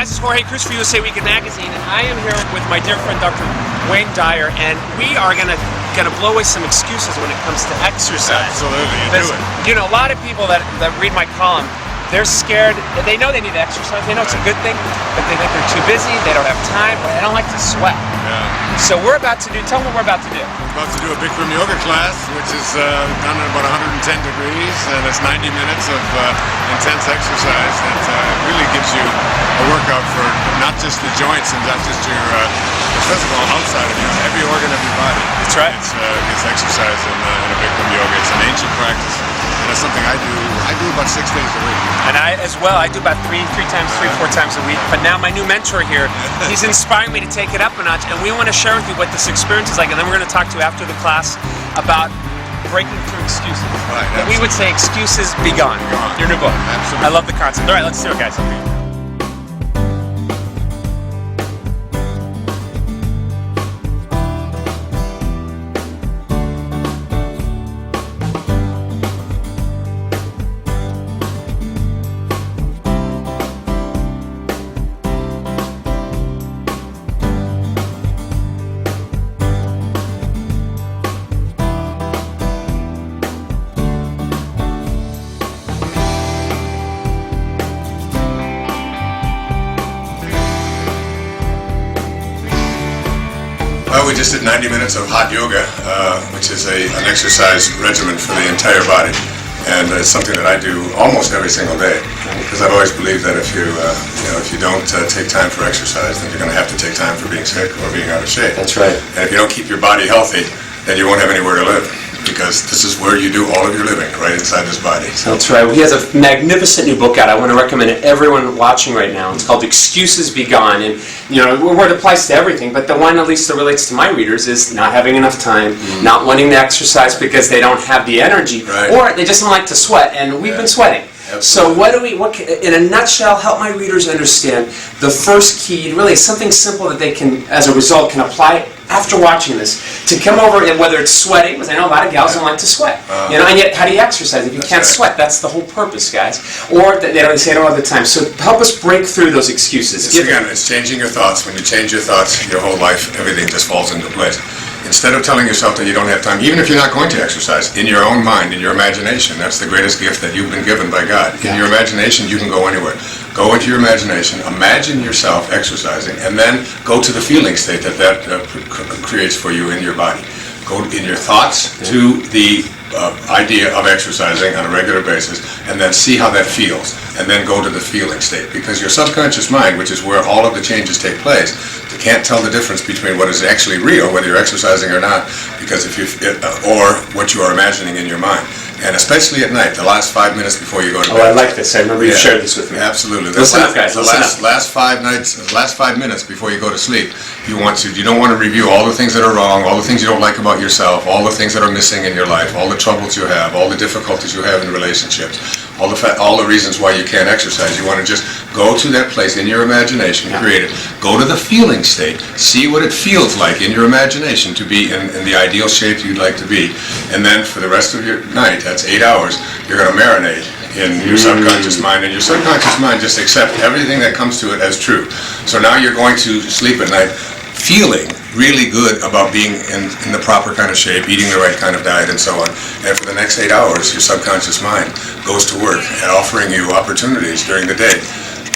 guys, it's Jorge Cruz for USA Weekend Magazine, and I am here with my dear friend Dr. Wayne Dyer, and we are gonna blow away some excuses when it comes to exercise. Absolutely, you do it. You know, a lot of people that read my column, they're scared. They know they need to exercise. They know it's a good thing, but they think they're too busy. They don't have time. But they don't like to sweat. Yeah. So we're about to do. Tell them what we're about to do. We're about to do a Bikram yoga class, which is done at about 110 degrees, and it's 90 minutes of intense exercise that really gives you a workout for not just the joints and not just your physical outside of you, every organ of your body. That's right. It's exercise in a Bikram yoga. It's an ancient practice, and it's something I do. I do about 6 days a week. And I as well. I do about three, four times a week. But now my new mentor here, he's inspiring me to take it up a notch, and we want to share with you what this experience is like, and then we're going to talk to you after the class about breaking through excuses. Right. But we would say excuses be gone. Your new book. Absolutely. I love the concept. All right, let's do it, guys. Well, we just did 90 minutes of hot yoga, which is an exercise regimen for the entire body, and it's something that I do almost every single day. Because I've always believed that if you don't take time for exercise, then you're going to have to take time for being sick or being out of shape. That's right. And if you don't keep your body healthy, then you won't have anywhere to live. Because this is where you do all of your living, right inside this body. So. That's right. Well, he has a magnificent new book out. I want to recommend it to everyone watching right now. It's called Excuses Be Gone. And, you know, where it applies to everything, but the one at least that relates to my readers is not having enough time, not wanting to exercise because they don't have the energy, or they just don't like to sweat, and we've been sweating. So what in a nutshell, help my readers understand the first key, really something simple that they can, as a result, can apply after watching this, to come over, and whether it's sweating, because I know a lot of gals don't like to sweat, you know, and yet how do you exercise if you can't sweat? That's the whole purpose, guys. Or they don't say it all the time. So help us break through those excuses. It's changing your thoughts. When you change your thoughts, your whole life, everything just falls into place. Instead of telling yourself that you don't have time, even if you're not going to exercise, in your own mind, in your imagination, that's the greatest gift that you've been given by God. In your imagination, you can go anywhere. Go into your imagination, imagine yourself exercising, and then go to the feeling state that creates for you in your body. Go in your thoughts to the idea of exercising on a regular basis, and then see how that feels, and then go to the feeling state. Because your subconscious mind, which is where all of the changes take place, can't tell the difference between what is actually real, whether you're exercising or not, because or what you are imagining in your mind. And especially at night, the last 5 minutes before you go to bed. Oh, I like this. I remember you shared this with me. Absolutely. Listen up, guys. The last 5 minutes before you go to sleep, you don't want to review all the things that are wrong, all the things you don't like about yourself, all the things that are missing in your life, all the troubles you have, all the difficulties you have in relationships, all the reasons why you can't exercise. You want to just go to that place in your imagination, create it. Go to the feeling state. See what it feels like in your imagination to be in the ideal shape you'd like to be. And then for the rest of your night, that's 8 hours, you're going to marinate in your subconscious mind. And your subconscious mind just accepts everything that comes to it as true. So now you're going to sleep at night feeling really good about being in the proper kind of shape, eating the right kind of diet, and so on. And for the next 8 hours, your subconscious mind goes to work and offering you opportunities during the day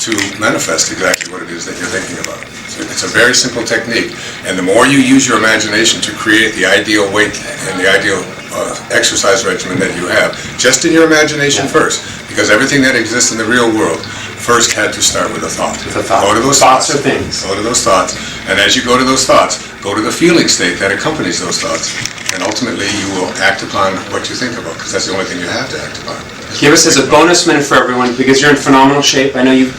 to manifest exactly what it is that you're thinking about. So it's a very simple technique, and the more you use your imagination to create the ideal weight and the ideal exercise regimen that you have, just in your imagination first, because everything that exists in the real world first had to start with a thought. Go to those thoughts. Or things. Go to those thoughts, and as you go to those thoughts, go to the feeling state that accompanies those thoughts, and ultimately you will act upon what you think about, because that's the only thing you have to act upon. Give us as a bonus minute for everyone, because you're in phenomenal shape. I know you.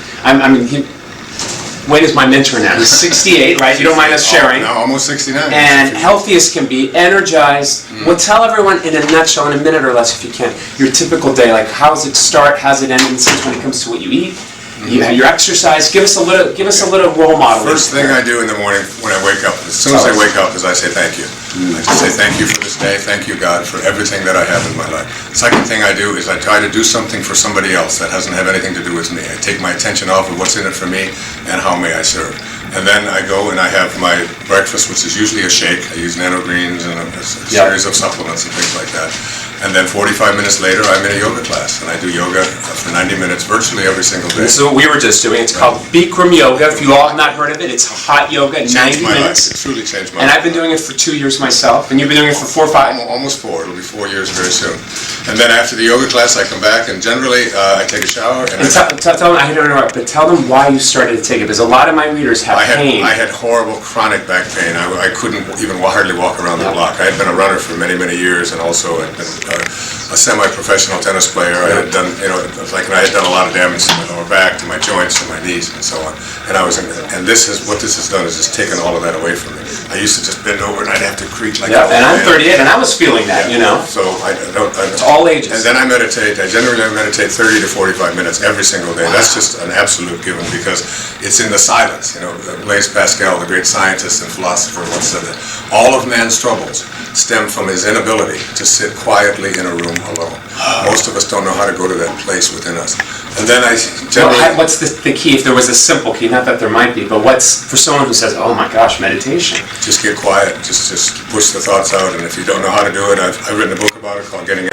Wayne is my mentor now. He's 68, right? You don't mind us sharing. No, almost 69. And healthy as can be, energized. Well, tell everyone in a nutshell, in a minute or less if you can, your typical day. Like, how does it start? How's it end? In the sense when it comes to what you eat, your exercise. Give us a little role model. First thing I do in the morning when I wake up, as soon as I wake up, is I say thank you. I just say thank you for this day, thank you God for everything that I have in my life. Second thing I do is I try to do something for somebody else that doesn't have anything to do with me. I take my attention off of what's in it for me and how may I serve. And then I go and I have my breakfast, which is usually a shake. I use nano greens and a series of supplements and things like that. And then 45 minutes later, I'm in a yoga class, and I do yoga for 90 minutes virtually every single day. This is what we were just doing. It's called Bikram yoga. If you all have not heard of it, it's hot yoga, 90 minutes. It truly changed my life. And I've been doing it for 2 years myself, and you've been doing it for 4 or 5? Almost 4. It'll be 4 years very soon. And then after the yoga class, I come back, and generally I take a shower. And tell them, I don't interrupt, but tell them why you started to take it, because a lot of my readers have pain. I had horrible chronic back pain. I couldn't even hardly walk around the block. I had been a runner for many, many years, and also had been a semi-professional tennis player. I had done, I had done a lot of damage to my lower back, to my joints, to my knees, and so on. And what this has done is just taken all of that away from me. I used to just bend over and I'd have to creak like and I'm 38, and I was feeling that, So it's all ages. And then I meditate. I generally meditate 30 to 45 minutes every single day. That's just an absolute given because it's in the silence. Blaise Pascal, the great scientist and philosopher, once said that all of man's troubles stem from his inability to sit quietly in a room alone. Most of us don't know how to go to that place within us. And then I generally... what's the key, if there was a simple key, not that there might be, but what's, for someone who says, oh my gosh, meditation? Just get quiet, just push the thoughts out, and if you don't know how to do it, I've written a book about it called Getting